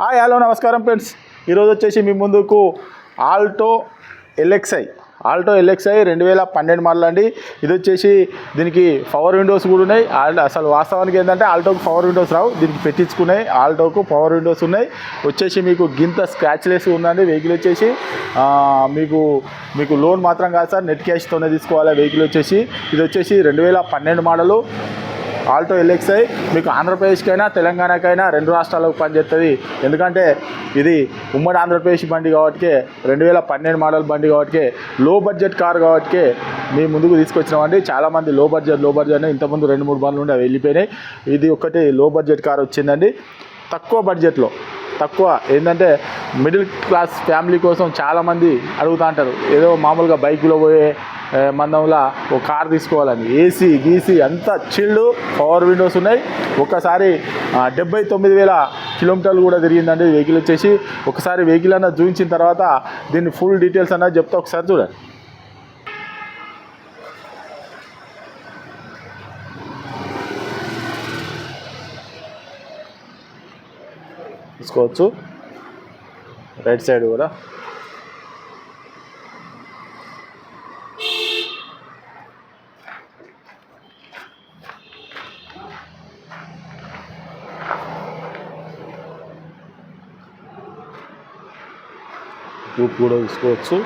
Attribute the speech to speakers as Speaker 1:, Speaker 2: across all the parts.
Speaker 1: Hello నమస్కారం friends. ఈరోజు వచ్చేసి మీ ముందుకు ఆల్టో ఎల్ఎక్స్ఐ 2012 మోడల్ అండి. ఇది వచ్చేసి దీనికి పవర్ విండోస్ కూడా ఉన్నాయి. అసలు వాస్తవానికి ఏంటంటే ఆల్టోకు పవర్ విండోస్ రావు, దీనికి పెట్టించుకున్నాయి. ఆల్టోకు పవర్ విండోస్ ఉన్నాయి. వచ్చేసి మీకు గింత స్క్రాచ్లెస్ ఉందండి. వెహికల్ వచ్చేసి మీకు లోన్ మాత్రం కాదు సార్, నెట్ క్యాష్తోనే తీసుకోవాలి. వెహికల్ వచ్చేసి ఇది వచ్చేసి 2012 మోడలు ఆల్టో ఎల్ఎక్స్ఐ. మీకు ఆంధ్రప్రదేశ్కైనా తెలంగాణకైనా రెండు రాష్ట్రాలకు పనిచేస్తుంది. ఎందుకంటే ఇది ఉమ్మడి ఆంధ్రప్రదేశ్ బండి కాబట్టి, 2012 మోడల్ బండి కాబట్టి, లో బడ్జెట్ కార్ కాబట్టి మీ ముందుకు తీసుకొచ్చినామండి. చాలామంది లో బడ్జెట్ ఇంతకుముందు 2-3 బండ్లు ఉండే వెళ్ళిపోయినాయి. ఇది ఒకటి లో బడ్జెట్ కార్ వచ్చిందండి. తక్కువ బడ్జెట్లో ఏంటంటే మిడిల్ క్లాస్ ఫ్యామిలీ కోసం చాలామంది అడుగుతూ ఉంటారు, ఏదో మామూలుగా బైక్లో పోయే మందంలో ఒక కార్ తీసుకోవాలని. ఏసీ గీసీ అంతా చిల్డ్, పవర్ విండోస్ ఉన్నాయి. ఒకసారి 79,000 కిలోమీటర్లు కూడా తిరిగిందండి వెహికల్ వచ్చేసి. ఒకసారి వెహికల్ అన్నది చూపించిన తర్వాత దీన్ని ఫుల్ డీటెయిల్స్ అన్నది చెప్తే ఒకసారి చూడండి. తీసుకోవచ్చు. రైట్ సైడ్ కూడా రూప్ కూడా తీసుకోవచ్చు.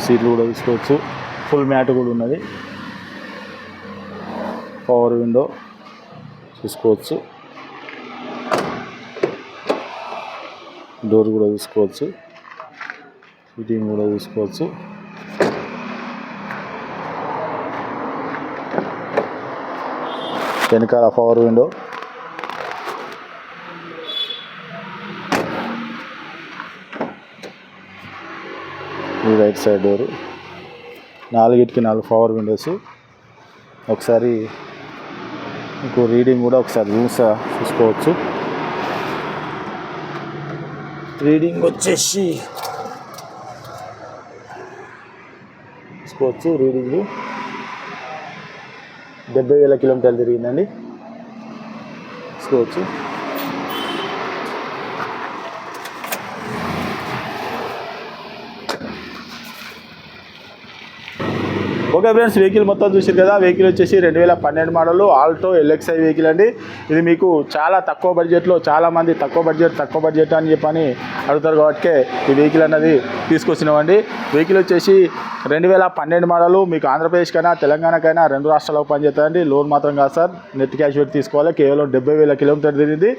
Speaker 1: సీట్లు కూడా తీసుకోవచ్చు. ఫుల్ మ్యాట్ కూడా ఉన్నది. పవర్ విండో చూసుకోవచ్చు. డోర్ కూడా తీసుకోవచ్చు. ఫిట్టింగ్ కూడా తీసుకోవచ్చు. వెనకాల పవర్ విండో, ఈ రైట్ సైడ్ డోరు, 4కి 4 పవర్ విండోస్. ఒకసారి ఇంకో రీడింగ్ కూడా ఒకసారి చూసుకోవచ్చు. రీడింగ్ వచ్చేసి చూసుకోవచ్చు. రీడింగ్ 70,000 కిలోమీటర్లు తిరిగిందండి. చూసుకోవచ్చు. ఓకే ఫ్రెండ్స్, వెహికల్ మొత్తం చూసారు కదా. వెహికల్ వచ్చేసి 2012 మోడల్ ఆల్టో ఎల్ఎక్స్ఐ వెహికల్ అండి. ఇది మీకు చాలా తక్కువ బడ్జెట్లో, చాలామంది తక్కువ బడ్జెట్ అని చెప్పని అడుగుతారు కాబట్టి ఈ వెహికల్ అన్నది తీసుకొచ్చినామండి. వెహికల్ వచ్చేసి 2012 మోడల్. మీకు ఆంధ్రప్రదేశ్కైనా తెలంగాణకైనా రెండు రాష్ట్రాలకు పనిచేస్తుందండి. లోన్ మాత్రం కాదు సార్, నెట్ క్యాష్ పెట్టి తీసుకోవాలి. కేవలం 70,000 కిలోమీటర్ తిరిగింది.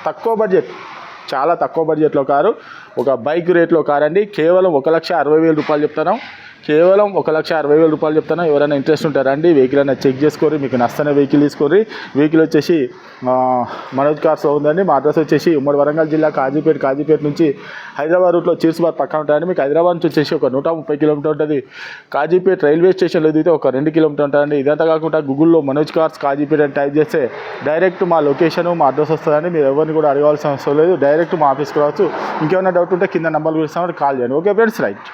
Speaker 1: తక్కువ బడ్జెట్, చాలా తక్కువ బడ్జెట్లో కారు. ఒక బైక్ రేట్లో కారు అండి. కేవలం 1,60,000 రూపాయలు చెప్తాను. కేవలం 1,60,000 రూపాయలు చెప్తాను. ఎవరైనా ఇంట్రెస్ట్ ఉంటారండి, వెహికల్ అనేది చెక్ చేసుకోరి. మీకు నచ్చని వెహికల్ తీసుకోరి. వెహికల్ వచ్చేసి మనోజ్ కార్స్లో ఉందండి. మా అడ్రస్ వచ్చేసి ఉమ్మడి వరంగల్ జిల్లా కాజీపేట నుంచి హైదరాబాద్ రూట్లో చీర్స్బాద్ పక్కన ఉంటాయండి. మీకు హైదరాబాద్ నుంచి వచ్చేసి ఒక 130 కిలోమీటర్ ఉంటుంది. కాజీపేట రైల్వే స్టేషన్లో దిగితే ఒక 2 కిలోమీటర్ ఉంటుందండి. ఇదంతా కాకుండా గూగుల్లో మనోజ్ కార్స్ కాజీపేట అని టైప్ చేస్తే డైరెక్ట్ మా లొకేషన్, మా అడ్రస్ వస్తుందండి. మీరు ఎవరిని కూడా అడగాల్సిన అవసరం లేదు. డైరెక్ట్ మా ఆఫీస్కి రావచ్చు. ఇంకేమైనా డౌట్ ఉంటే కింద నెంబర్ కూడా ఇస్తామని కాల్ చేయండి. Okay friends, right.